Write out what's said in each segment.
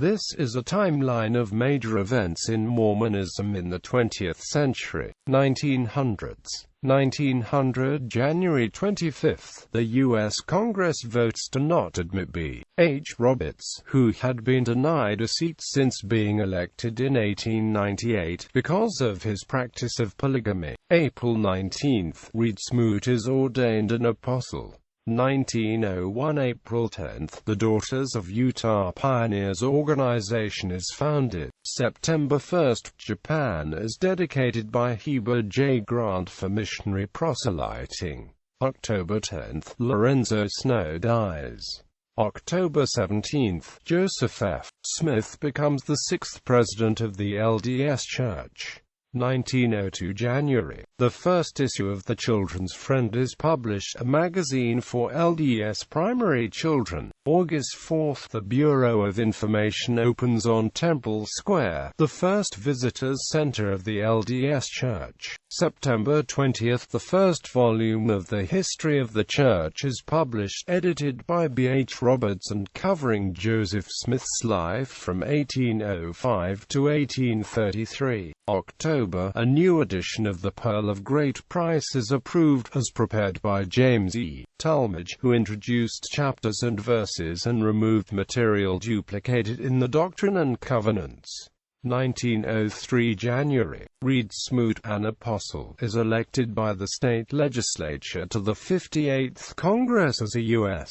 This is a timeline of major events in Mormonism in the 20th century. 1900s. 1900 January 25, the U.S. Congress votes to not admit B. H. Roberts, who had been denied a seat since being elected in 1898 because of his practice of polygamy. April 19, Reed Smoot is ordained an apostle. 1901 April 10, the Daughters of Utah Pioneers organization is founded. September 1, Japan is dedicated by Heber J. Grant for missionary proselyting. October 10, Lorenzo Snow dies. October 17, Joseph F. Smith becomes the sixth president of the LDS Church. 1902 January, the first issue of The Children's Friend is published, a magazine for LDS primary children. August 4, the Bureau of Information opens on Temple Square, the first visitors center of the LDS Church. September 20, the first volume of the History of the Church is published, edited by B. H. Roberts and covering Joseph Smith's life from 1805 to 1833. October, a new edition of the Pearl of Great Price is approved, as prepared by James E. Talmage, who introduced chapters and verses and removed material duplicated in the Doctrine and Covenants. 1903 January, Reed Smoot, an apostle, is elected by the state legislature to the 58th Congress as a U.S.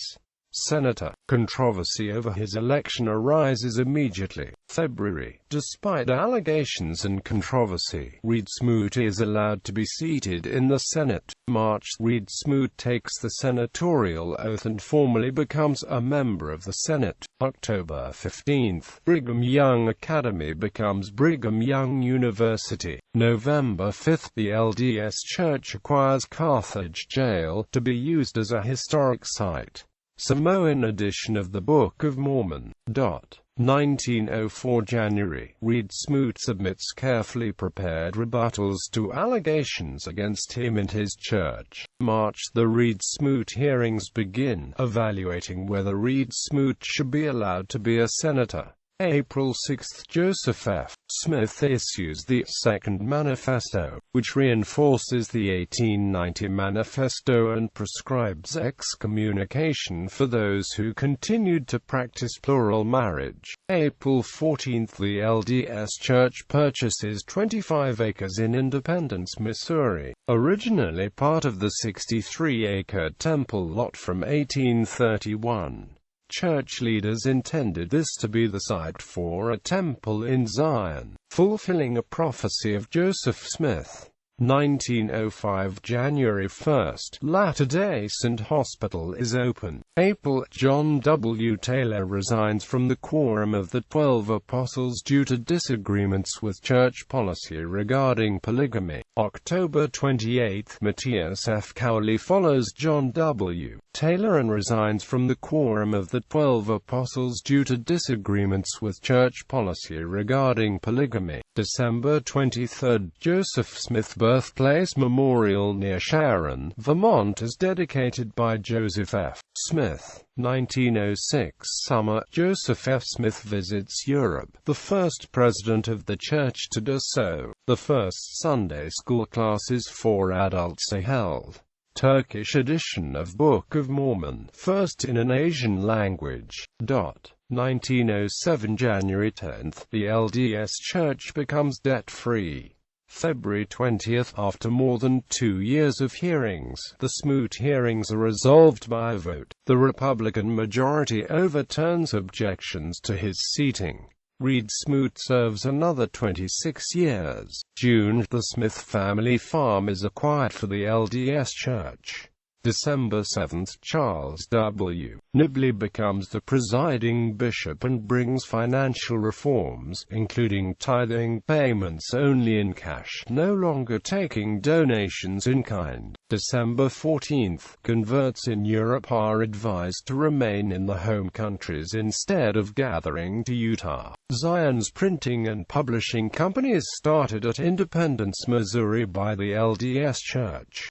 Senator. Controversy over his election arises immediately. February. Despite allegations and controversy, Reed Smoot is allowed to be seated in the Senate. March. Reed Smoot takes the senatorial oath and formally becomes a member of the Senate. October 15. Brigham Young Academy becomes Brigham Young University. November 5. The LDS Church acquires Carthage Jail, to be used as a historic site. Samoan edition of the Book of Mormon. 1904 January, Reed Smoot submits carefully prepared rebuttals to allegations against him and his church. March, the Reed Smoot hearings begin, evaluating whether Reed Smoot should be allowed to be a senator. April 6, Joseph F. Smith issues the Second Manifesto, which reinforces the 1890 Manifesto and prescribes excommunication for those who continued to practice plural marriage. April 14, the LDS Church purchases 25 acres in Independence, Missouri, originally part of the 63-acre temple lot from 1831. Church leaders intended this to be the site for a temple in Zion, fulfilling a prophecy of Joseph Smith. 1905 January 1, Latter-day Saint Hospital is open. April, John W. Taylor resigns from the Quorum of the 12 Apostles due to disagreements with church policy regarding polygamy. October 28, Matthias F. Cowley follows John W. Taylor and resigns from the Quorum of the 12 Apostles due to disagreements with church policy regarding polygamy. December 23, Joseph Smith Birthplace Memorial near Sharon, Vermont is dedicated by Joseph F. Smith. 1906 Summer, Joseph F. Smith visits Europe, the first president of the church to do so. The first Sunday school classes for adults are held. Turkish edition of Book of Mormon, first in an Asian language. 1907 January 10, the LDS Church becomes debt-free. February 20, after more than 2 years of hearings, the Smoot hearings are resolved by a vote. The Republican majority overturns objections to his seating. Reed Smoot serves another 26 years. June, the Smith family farm is acquired for the LDS Church. December 7, Charles W. Nibley becomes the presiding bishop and brings financial reforms, including tithing payments only in cash, no longer taking donations in kind. December 14, converts in Europe are advised to remain in the home countries instead of gathering to Utah. Zion's printing and publishing company is started at Independence, Missouri by the LDS Church.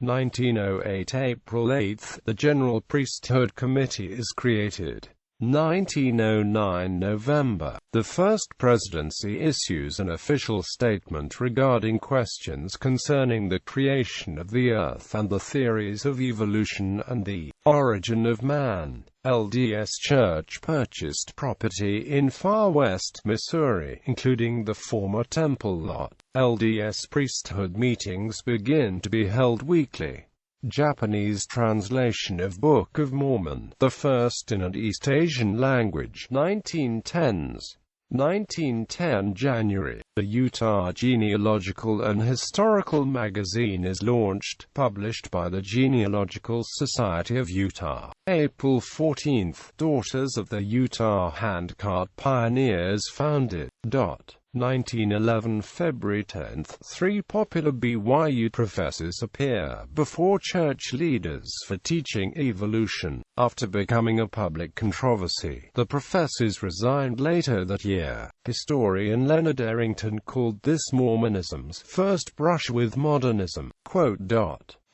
1908 April 8, the General Priesthood Committee is created. 1909 November. The first presidency issues an official statement regarding questions concerning the creation of the Earth and the theories of evolution and the origin of man. LDS Church purchased property in Far West Missouri, including the former temple lot. LDS priesthood meetings begin to be held weekly. Japanese translation of Book of Mormon, the first in an East Asian language, 1910s. 1910 January. The Utah Genealogical and Historical Magazine is launched, published by the Genealogical Society of Utah. April 14. Daughters of the Utah Handcart Pioneers founded. 1911 February 10. Three popular BYU professors appear before church leaders for teaching evolution. After becoming a public controversy, the professors resigned later that year. Historian Leonard Arrington called this Mormonism's first brush with modernism. Quote,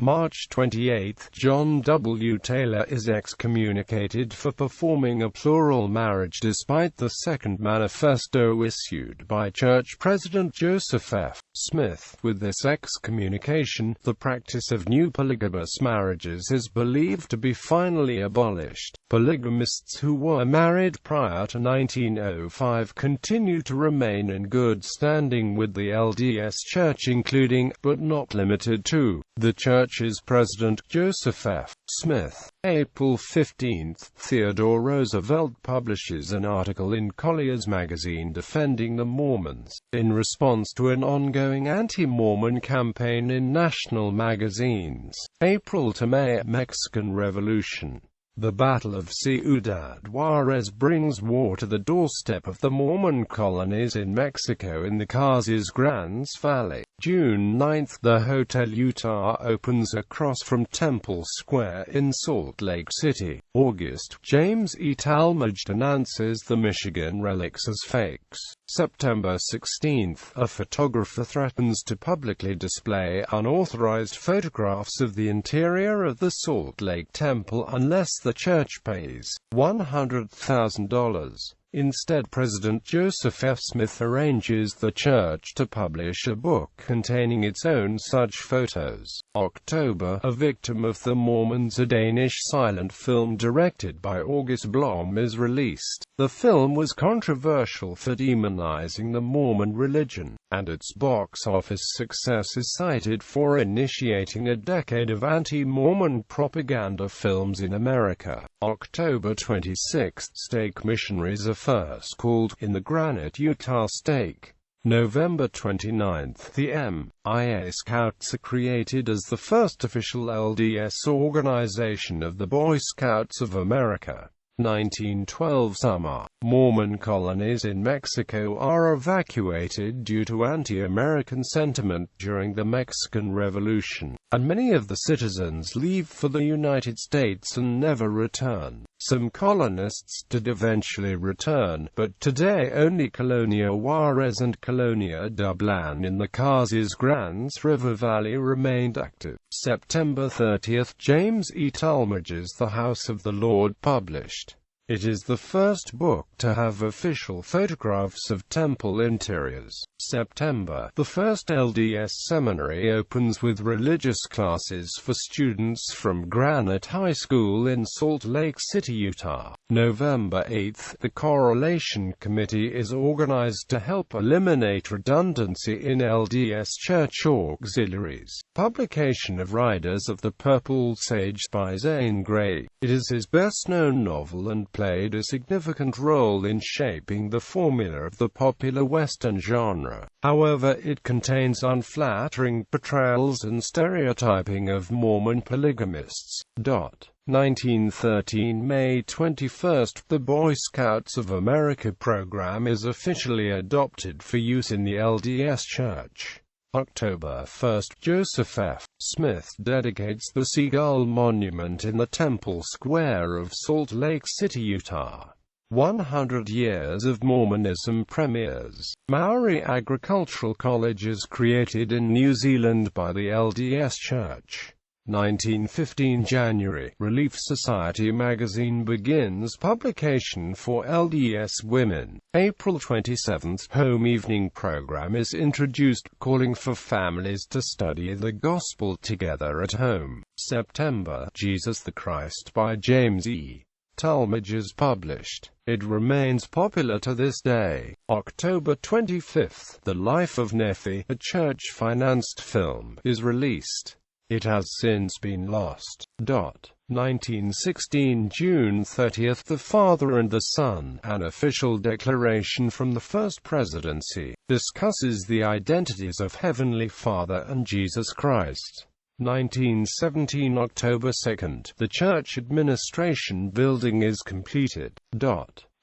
March 28, John W. Taylor is excommunicated for performing a plural marriage despite the Second Manifesto issued by Church President Joseph F. Smith. With this excommunication, the practice of new polygamous marriages is believed to be finally abolished. Polygamists who were married prior to 1905 continue to remain in good standing with the LDS Church, including, but not limited to, the Church's President, Joseph F. Smith. April 15. Theodore Roosevelt publishes an article in Collier's magazine defending the Mormons, in response to an ongoing anti-Mormon campaign in national magazines. April to May. Mexican Revolution. The Battle of Ciudad Juarez brings war to the doorstep of the Mormon colonies in Mexico in the Casas Grandes Valley. June 9. The Hotel Utah opens across from Temple Square in Salt Lake City. August. James E. Talmage denounces the Michigan relics as fakes. September 16. A photographer threatens to publicly display unauthorized photographs of the interior of the Salt Lake Temple unless the church pays $100,000. Instead, President Joseph F. Smith arranges the church to publish a book containing its own such photos. October. A Victim of the Mormons, a Danish silent film directed by August Blom, is released. The film was controversial for demonizing the Mormon religion, and its box office success is cited for initiating a decade of anti-Mormon propaganda films in America. October 26. Stake missionaries are first called in the Granite, Utah stake. November 29. The M.I.A. Scouts are created as the first official LDS organization of the Boy Scouts of America. 1912 Summer. Mormon colonies in Mexico are evacuated due to anti-American sentiment during the Mexican Revolution, and many of the citizens leave for the United States and never return. Some colonists did eventually return, but today only Colonia Juarez and Colonia Dublin in the Casas Grandes River Valley remained active. September 30. James E. Talmage's The House of the Lord published. It is the first book to have official photographs of temple interiors. September. The first LDS seminary opens with religious classes for students from Granite High School in Salt Lake City, Utah. November 8. The Correlation Committee is organized to help eliminate redundancy in LDS church auxiliaries. Publication of Riders of the Purple Sage by Zane Grey. It is his best-known novel and played a significant role in shaping the formula of the popular Western genre. However, it contains unflattering portrayals and stereotyping of Mormon polygamists. 1913 May 21. The Boy Scouts of America program is officially adopted for use in the LDS Church. October 1. Joseph F. Smith dedicates the Seagull Monument in the Temple Square of Salt Lake City, Utah. 100 Years of Mormonism premieres. Maori Agricultural College is created in New Zealand by the LDS Church. 1915 January, Relief Society magazine begins publication for LDS women. April 27, home evening program is introduced, calling for families to study the gospel together at home. September, Jesus the Christ by James E. Talmage is published. It remains popular to this day. October 25, The Life of Nephi, a church-financed film, is released. It has since been lost. 1916 June 30, The Father and the Son, an official declaration from the First Presidency, discusses the identities of Heavenly Father and Jesus Christ. 1917 October 2, the church administration building is completed.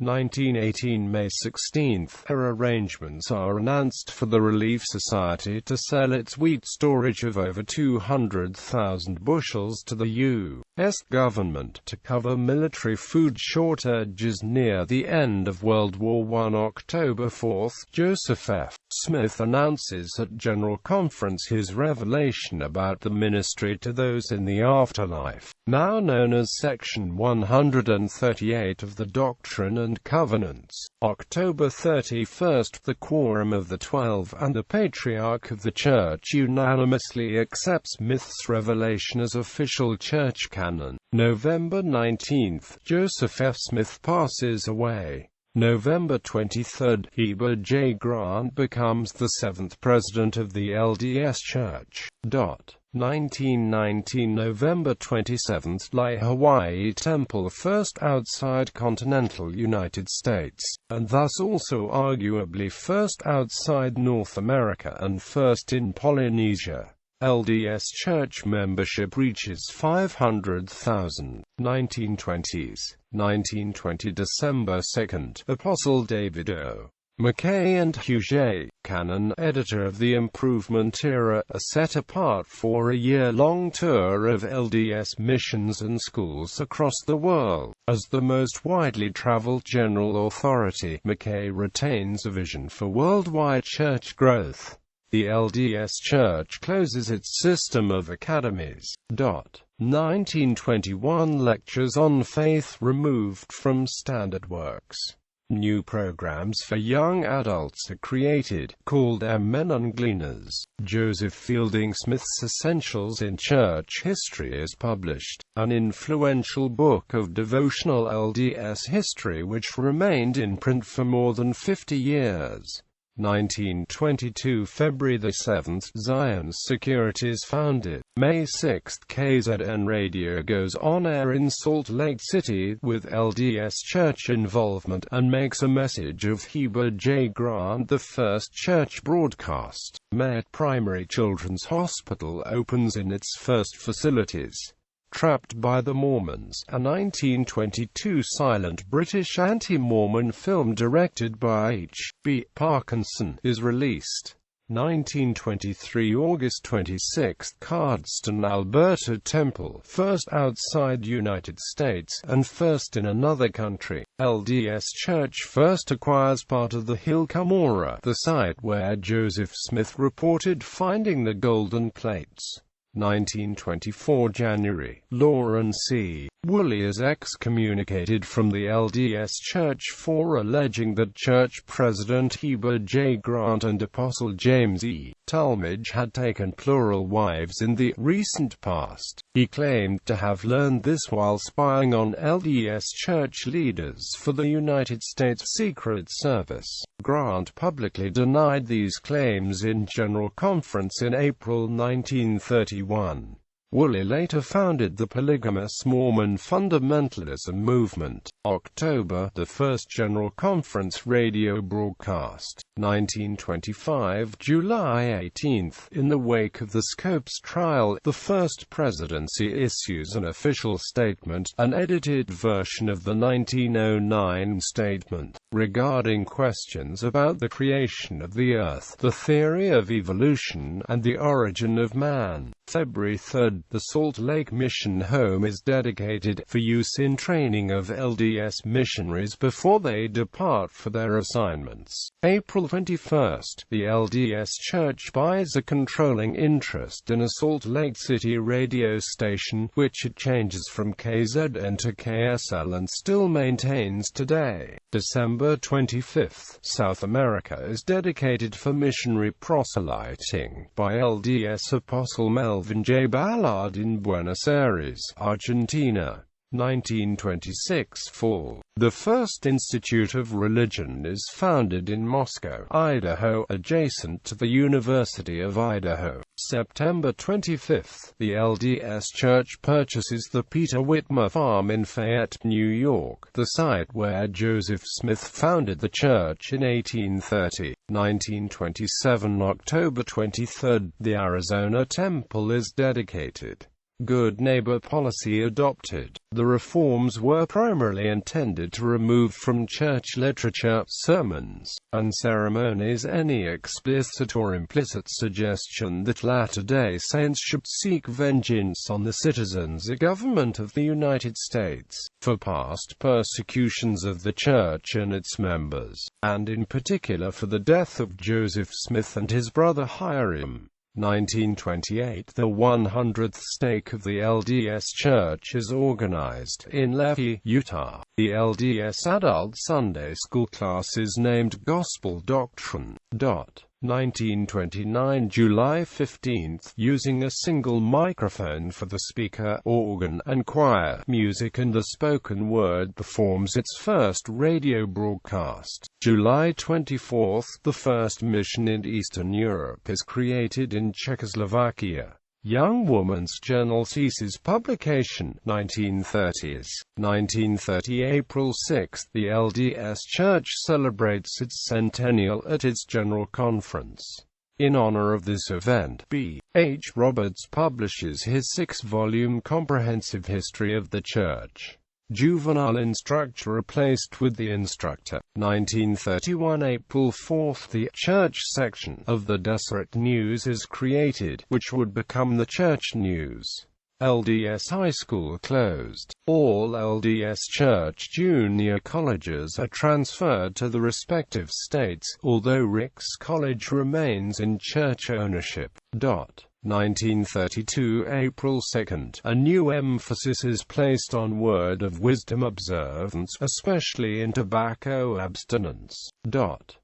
1918 May 16, arrangements are announced for the Relief Society to sell its wheat storage of over 200,000 bushels to the U.S. government to cover military food shortages near the end of World War I. October 4, Joseph F. Smith announces at General Conference his revelation about the ministry to those in the afterlife, now known as Section 138 of the Doctrine and Covenants. October 31, the Quorum of the 12 and the Patriarch of the Church unanimously accept Smith's revelation as official church canon. November 19, Joseph F. Smith passes away. November 23, Heber J. Grant becomes the 7th president of the LDS Church. 1919 November 27, Lai Hawaii Temple, first outside continental United States, and thus also arguably first outside North America and first in Polynesia. LDS Church membership reaches 500,000. 1920s. 1920 December 2, Apostle David O. McKay and Hugh J. Cannon, editor of the Improvement Era, are set apart for a year-long tour of LDS missions and schools across the world. As the most widely traveled general authority, McKay retains a vision for worldwide church growth. The LDS Church closes its system of academies. 1921 Lectures on Faith removed from standard works. New programs for young adults are created, called Men and Gleaners. Joseph Fielding Smith's Essentials in Church History is published, an influential book of devotional LDS history which remained in print for more than 50 years. 1922 February 7, Zion's Securities founded. May 6, KZN Radio goes on air in Salt Lake City, with LDS Church involvement, and makes a message of Heber J. Grant the first church broadcast. May Primary Children's Hospital opens in its first facilities. Trapped by the Mormons, a 1922 silent British anti-Mormon film directed by H.B. Parkinson, is released. 1923 August 26, Cardston, Alberta Temple, first outside United States, and first in another country. LDS Church first acquires part of the Hill Cumorah, the site where Joseph Smith reported finding the golden plates. 1924 January, Lauren C. Woolley is excommunicated from the LDS Church for alleging that Church President Heber J. Grant and Apostle James E. Talmage had taken plural wives in the recent past. He claimed to have learned this while spying on LDS Church leaders for the United States Secret Service. Grant publicly denied these claims in General Conference in April 1931. Woolley later founded the polygamous Mormon fundamentalism movement. October, the first General Conference radio broadcast. 1925, July 18. In the wake of the Scopes trial, the First Presidency issues an official statement, an edited version of the 1909 statement, regarding questions about the creation of the Earth, the theory of evolution, and the origin of man. February 3, the Salt Lake Mission Home is dedicated for use in training of LDS missionaries before they depart for their assignments. April 21, the LDS Church buys a controlling interest in a Salt Lake City radio station, which it changes from KZN to KSL and still maintains today. December 25, South America is dedicated for missionary proselyting by LDS Apostle Melvin J. Ballard in Buenos Aires, Argentina. 1926 Fall. The first Institute of Religion is founded in Moscow, Idaho, adjacent to the University of Idaho. September 25, the LDS Church purchases the Peter Whitmer Farm in Fayette, New York, the site where Joseph Smith founded the church in 1830. 1927 October 23, the Arizona Temple is dedicated. Good neighbor policy adopted. The reforms were primarily intended to remove from church literature, sermons, and ceremonies any explicit or implicit suggestion that Latter-day Saints should seek vengeance on the citizens and government of the United States for past persecutions of the church and its members, and in particular for the death of Joseph Smith and his brother Hiram. 1928 The 100th stake of the LDS Church is organized in Lehi, Utah. The LDS Adult Sunday School class is named Gospel Doctrine. 1929 July 15, using a single microphone for the speaker, organ, and choir music and the spoken word performs its first radio broadcast. July 24, the first mission in Eastern Europe is created in Czechoslovakia. Young Woman's Journal ceases publication. 1930s. 1930 April 6, the LDS Church celebrates its centennial at its General Conference. In honor of this event, B. H. Roberts publishes his 6-volume comprehensive history of the Church. Juvenile instructor replaced with the instructor. 1931 April 4, the Church section of the Deseret News is created, which would become the Church News. LDS High School closed. All LDS Church junior colleges are transferred to the respective states, although Ricks College remains in church ownership. 1932 April 2, a new emphasis is placed on Word of Wisdom observance, especially in tobacco abstinence.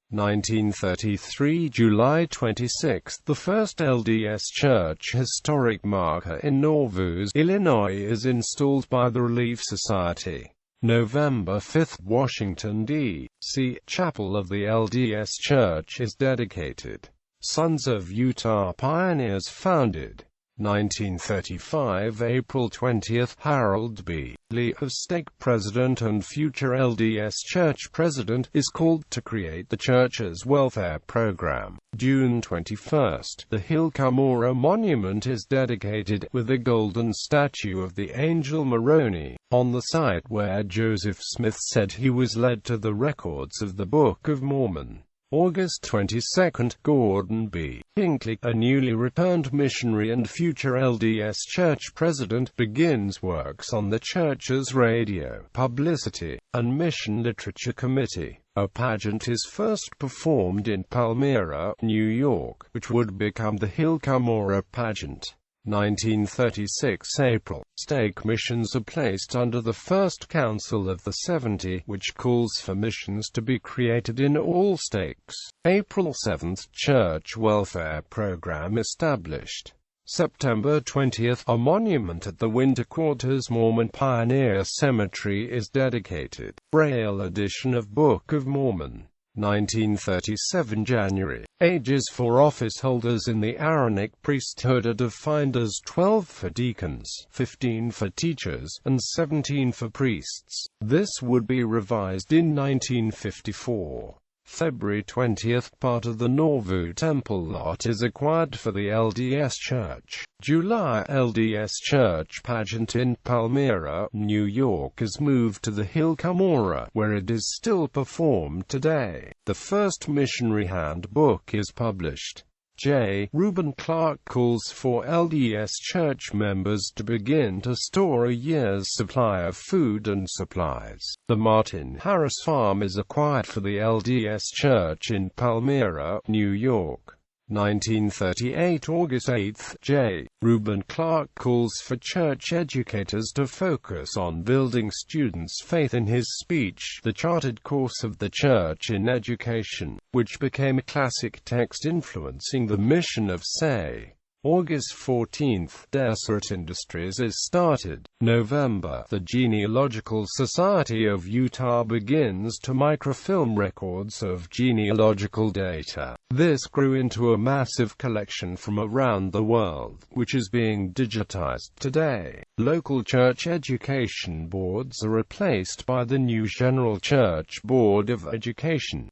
1933 July 26, the first LDS Church historic marker in Nauvoo, Illinois is installed by the Relief Society. November 5, Washington, D.C., Chapel of the LDS Church is dedicated. Sons of Utah Pioneers founded. 1935 April 20, Harold B. Lee, of stake president and future LDS Church president, is called to create the church's welfare program. June 21, the Hill Cumorah Monument is dedicated, with a golden statue of the angel Moroni, on the site where Joseph Smith said he was led to the records of the Book of Mormon. August 22, Gordon B. Hinckley, a newly returned missionary and future LDS Church president, begins works on the church's radio, publicity, and mission literature committee. A pageant is first performed in Palmyra, New York, which would become the Hill Cumorah pageant. 1936 April, stake missions are placed under the First Council of the 70, which calls for missions to be created in all stakes. April 7, Church Welfare Program established. September 20, a monument at the Winter Quarters Mormon Pioneer Cemetery is dedicated. Braille edition of Book of Mormon. 1937 January. Ages for office holders in the Aaronic priesthood are defined as 12 for deacons, 15 for teachers, and 17 for priests. This would be revised in 1954. February 20, part of the Nauvoo Temple lot is acquired for the LDS Church. July, LDS Church pageant in Palmyra, New York is moved to the Hill Cumorah, where it is still performed today. The first missionary handbook is published. J. Reuben Clark calls for LDS church members to begin to store a year's supply of food and supplies. The Martin Harris Farm is acquired for the LDS Church in Palmyra, New York. 1938 August 8, J. Reuben Clark calls for church educators to focus on building students' faith in his speech, The Charted Course of the Church in Education, which became a classic text influencing the mission of Say. August 14, Deseret Industries is started. November, the Genealogical Society of Utah begins to microfilm records of genealogical data. This grew into a massive collection from around the world, which is being digitized today. Local church education boards are replaced by the new General Church Board of Education.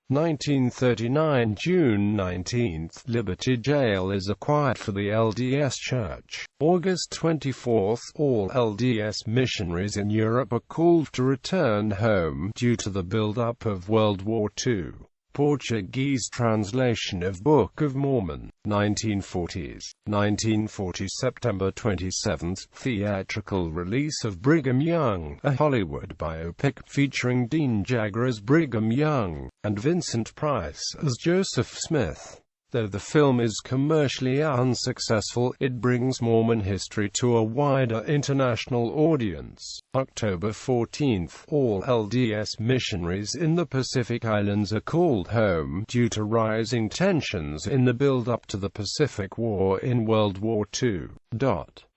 1939 June 19, Liberty Jail is acquired for the LDS Church. August 24, all LDS missionaries in Europe are called to return home due to the build-up of World War II. Portuguese translation of Book of Mormon, 1940s. 1940 September 27, theatrical release of Brigham Young, a Hollywood biopic featuring Dean Jagger as Brigham Young, and Vincent Price as Joseph Smith. Though the film is commercially unsuccessful, it brings Mormon history to a wider international audience. October 14, all LDS missionaries in the Pacific Islands are called home due to rising tensions in the build-up to the Pacific War in World War II.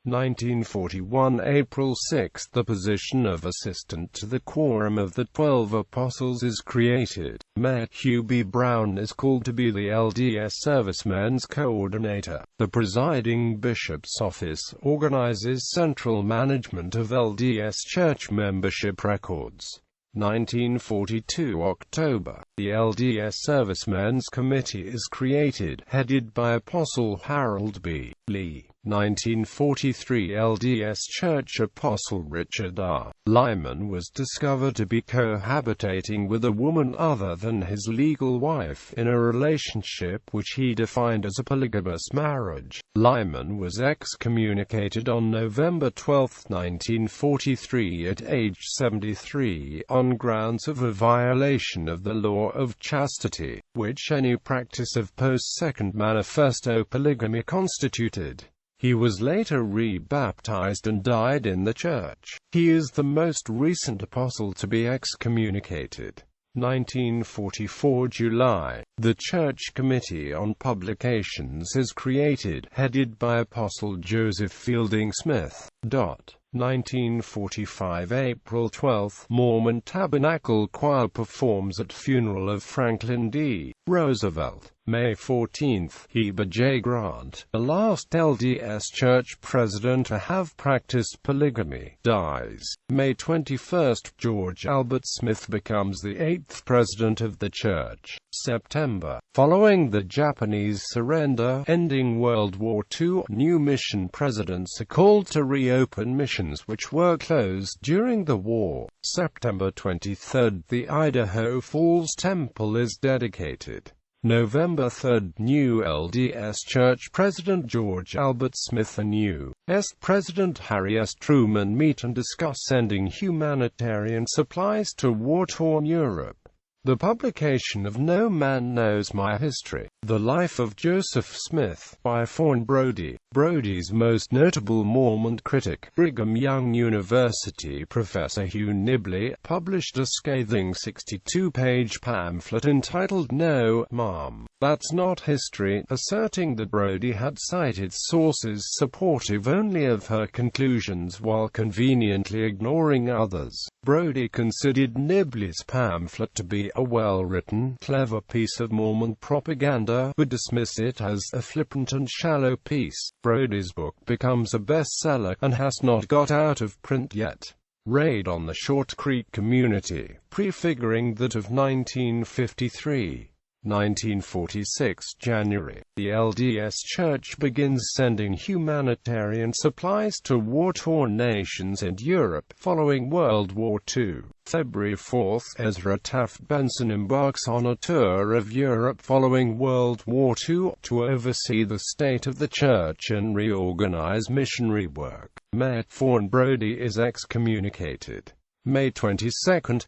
1941 April 6, the position of assistant to the Quorum of the 12 Apostles is created. Mayor Hugh B. Brown is called to be the LDS Servicemen's Coordinator. The presiding bishop's office organizes central management of LDS church membership records. 1942 October, the LDS Servicemen's Committee is created, headed by Apostle Harold B. Lee. 1943 LDS Church Apostle Richard R. Lyman was discovered to be cohabitating with a woman other than his legal wife, in a relationship which he defined as a polygamous marriage. Lyman was excommunicated on November 12, 1943 at age 73, on grounds of a violation of the law of chastity, which any practice of post-Second Manifesto polygamy constituted. He was later re-baptized and died in the church. He is the most recent apostle to be excommunicated. 1944 July, the Church Committee on Publications is created, headed by Apostle Joseph Fielding Smith. 1945 April 12, Mormon Tabernacle Choir performs at funeral of Franklin D. Roosevelt. May 14, Heber J. Grant, the last LDS Church president to have practiced polygamy, dies. May 21, George Albert Smith becomes the 8th president of the church. September, following the Japanese surrender, ending World War II, new mission presidents are called to reopen missions which were closed during the war. September 23, the Idaho Falls Temple is dedicated. November 3, new LDS Church President George Albert Smith and U.S. President Harry S. Truman meet and discuss sending humanitarian supplies to war-torn Europe. The publication of No Man Knows My History, The Life of Joseph Smith, by Fawn Brodie. Brodie's most notable Mormon critic, Brigham Young University professor Hugh Nibley, published a scathing 62-page pamphlet entitled No, Mom, That's Not History, asserting that Brodie had cited sources supportive only of her conclusions while conveniently ignoring others. Brodie considered Nibley's pamphlet to be a well-written, clever piece of Mormon propaganda, but dismissed it as a flippant and shallow piece. Brodie's book becomes a bestseller, and has not got out of print yet. Raid on the Short Creek community, prefiguring that of 1953. 1946 January. The LDS Church begins sending humanitarian supplies to war-torn nations in Europe following World War II. February 4, Ezra Taft Benson embarks on a tour of Europe following World War II to oversee the state of the Church and reorganize missionary work. May 4, Brodie is excommunicated. May 22,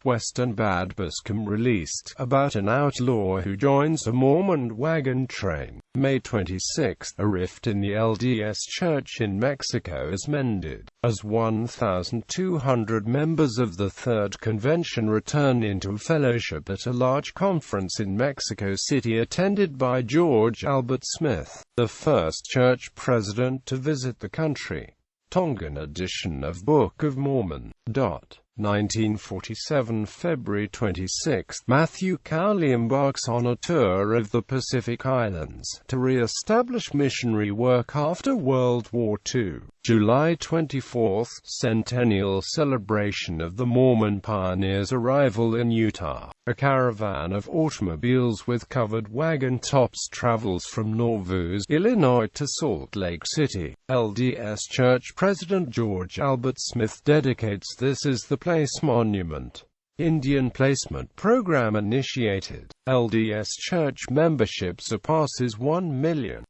Western Badbuscum released, about an outlaw who joins a Mormon wagon train. May 26, a rift in the LDS Church in Mexico is mended, as 1,200 members of the Third Convention return into fellowship at a large conference in Mexico City attended by George Albert Smith, the first church president to visit the country. Tongan edition of Book of Mormon. 1947 February 26, Matthew Cowley embarks on a tour of the Pacific Islands to re-establish missionary work after World War II. July 24, centennial celebration of the Mormon pioneers' arrival in Utah. A caravan of automobiles with covered wagon tops travels from Nauvoo, Illinois to Salt Lake City. LDS Church President George Albert Smith dedicates this as the place monument. Indian placement program initiated. LDS Church membership surpasses 1 million.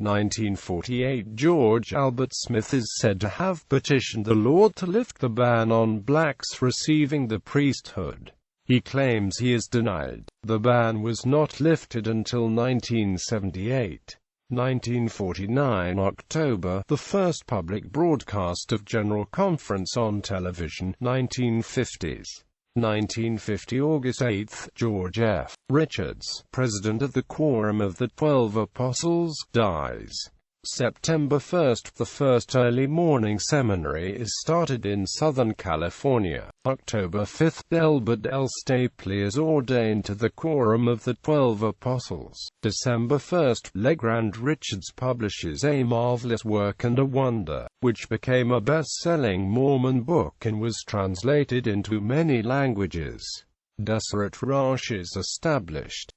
1948 George Albert Smith is said to have petitioned the Lord to lift the ban on blacks receiving the priesthood. He claims he is denied. The ban was not lifted until 1978. 1949 October, the first public broadcast of General Conference on television. 1950s. 1950 August 8, George F. Richards, president of the Quorum of the 12 Apostles, dies. September 1, the first early morning seminary is started in Southern California. October 5, Delbert L. Stapley is ordained to the Quorum of the 12 Apostles. December 1, Legrand Richards publishes A Marvelous Work and a Wonder, which became a best-selling Mormon book and was translated into many languages. Deseret Ranch is established.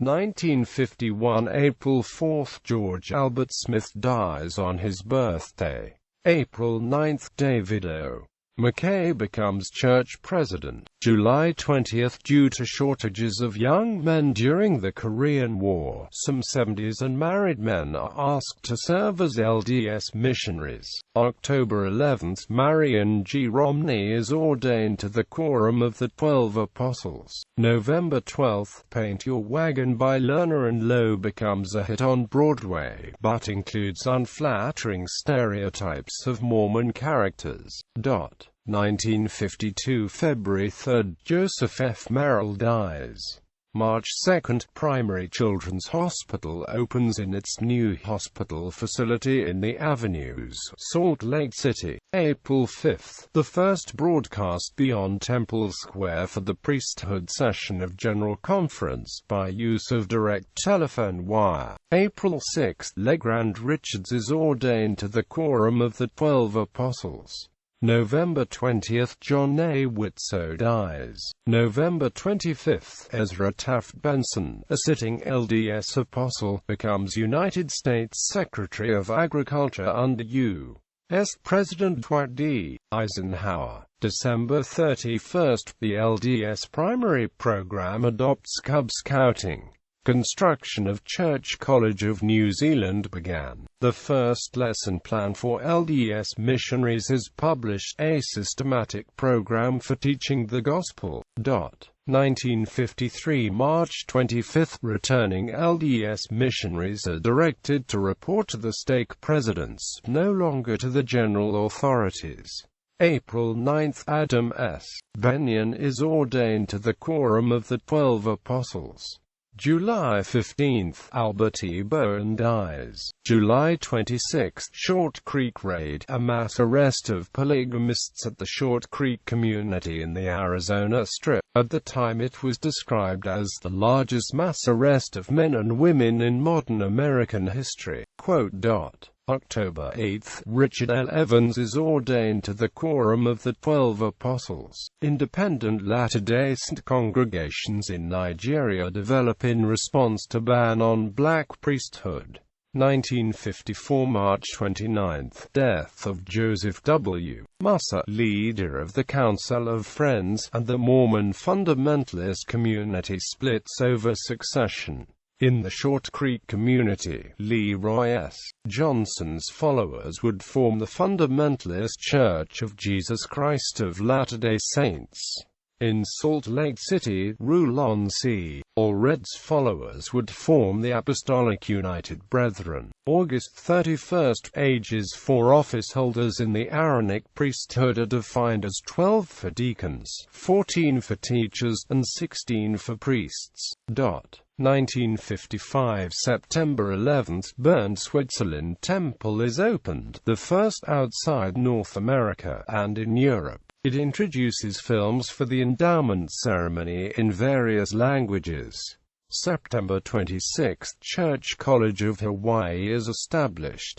1951 April 4, George Albert Smith dies on his birthday. April 9, David O. McKay becomes church president. July 20, due to shortages of young men during the Korean War, some 70s and married men are asked to serve as LDS missionaries. October 11, Marion G. Romney is ordained to the Quorum of the 12 Apostles. November 12, Paint Your Wagon by Lerner and Lowe becomes a hit on Broadway, but includes unflattering stereotypes of Mormon characters. 1952 February 3, Joseph F. Merrill dies. March 2, Primary Children's Hospital opens in its new hospital facility in the Avenues, Salt Lake City. April 5, the first broadcast beyond Temple Square for the priesthood session of General Conference by use of direct telephone wire. April 6, Legrand Richards is ordained to the Quorum of the 12 Apostles. November 20, John A. Whitsoe dies. November 25, Ezra Taft Benson, a sitting LDS apostle, becomes United States Secretary of Agriculture under U.S. President Dwight D. Eisenhower. December 31, the LDS primary program adopts Cub Scouting. Construction of Church College of New Zealand began. The first lesson plan for LDS missionaries is published, a systematic program for teaching the gospel. 1953 March 25, returning LDS missionaries are directed to report to the stake presidents, no longer to the general authorities. April 9, Adam S. Benyon is ordained to the Quorum of the 12 Apostles. July 15, Albert E. Bowen dies. July 26, Short Creek Raid, a mass arrest of polygamists at the Short Creek community in the Arizona Strip. At the time it was described as the largest mass arrest of men and women in modern American history. Quote, October 8, Richard L. Evans is ordained to the Quorum of the 12 Apostles. Independent Latter-day Saint congregations in Nigeria develop in response to ban on black priesthood. 1954 March 29, death of Joseph W. Musser, leader of the Council of Friends, and the Mormon fundamentalist community splits over succession. In the Short Creek community, Leroy S. Johnson's followers would form the Fundamentalist Church of Jesus Christ of Latter-day Saints. In Salt Lake City, Rulon C. Allred's followers would form the Apostolic United Brethren. August 31, ages for office holders in the Aaronic priesthood are defined as 12 for deacons, 14 for teachers, and 16 for priests. 1955 September 11, Bern, Switzerland temple is opened, the first outside North America and in Europe. It introduces films for the endowment ceremony in various languages. September 26, Church College of Hawaii is established.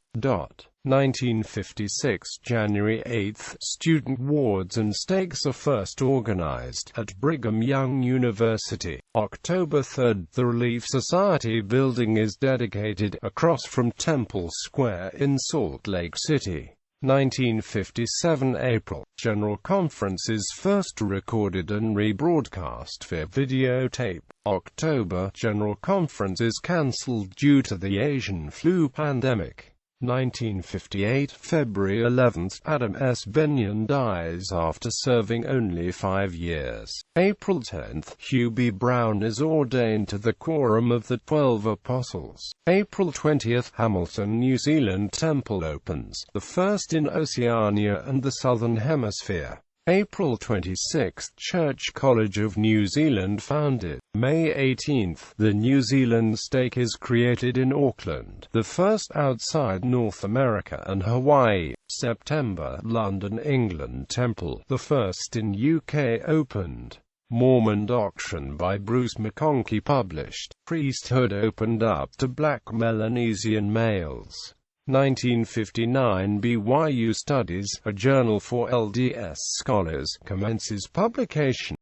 1956 January 8, student wards and stakes are first organized at Brigham Young University. October 3, the Relief Society building is dedicated across from Temple Square in Salt Lake City. 1957 April, General Conference is first recorded and rebroadcast via videotape. October, General Conference is cancelled due to the Asian flu pandemic. 1958 February 11, Adam S. Benyon dies after serving only 5 years. April 10, Hugh B. Brown is ordained to the Quorum of the 12 Apostles. April 20, Hamilton, New Zealand temple opens, the first in Oceania and the Southern Hemisphere. April 26, Church College of New Zealand founded. May 18, the New Zealand stake is created in Auckland, the first outside North America and Hawaii. September, London, England temple, the first in UK opened. Mormon Doctrine by Bruce McConkie published. Priesthood opened up to black Melanesian males. 1959 BYU Studies, a journal for LDS scholars, commences publication.